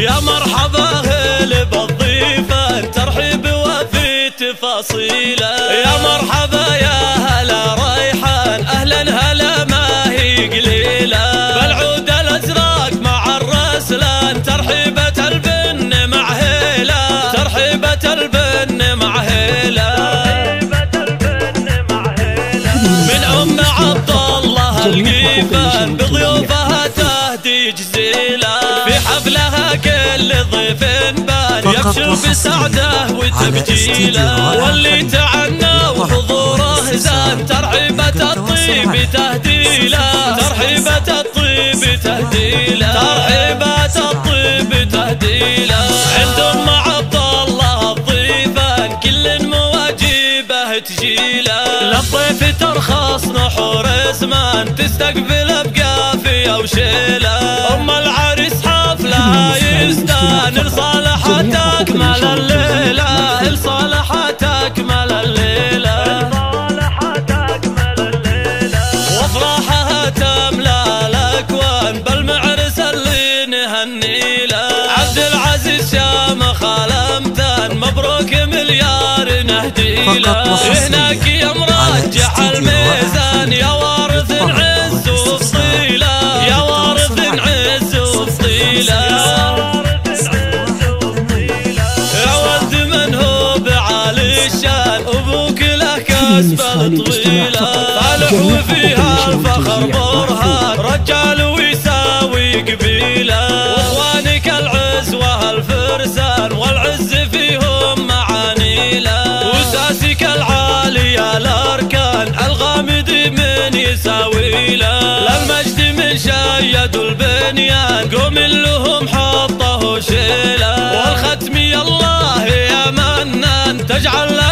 يا مرحبا هلا بالضيفة ترحيب وفي تفاصيله. يا مرحبا يا هلا ريحان أهلا هلا ما هي قليلة. بالعود الأزرق مع الرسلان ترحيبة البن مع هيلة. ترحيبة البن مع هيلة. من أم عبد الله القيفان بضيوفها تهدي جزيلة. في حفلها كل ضيف بان يبشر بسعده وتبجيله. واللي تعنى وحضوره زان ترحيبة الطيب تهديله. ترحيبة الطيب تهديله. ترحيبة الطيب تهديله. عند ام عبد الله الضيفان كل مواجبه تجيله. للضيف ترخص نحور زمان تستقبل بقافية وشيله. ام العريس حفلها يستان لصالحة أكمل الليلة. لصالحة أكمل الليلة. وافراحها تملى الأكوان بالمعرس اللي نهنيله. عبد العزيز شامخ الأمتان مبروك مليار نهديله. هناك يا مرجح الميزان يا وارث عز وفضيله. يا وارث عز وفضيله. يا ولد من هو بعالي الشان أبوك له كسبة طويلة. صالح وفيها الفخر برهان رجال ويساوي قبيله. واخوانك العز وهالفرسان والعز فيهم معانيله. وساسك العالية الأركان الغامد من يساوي له. للمجد من شيد البنيان قوم لهم حطه شيله. والختم يا الله يا منان تجعل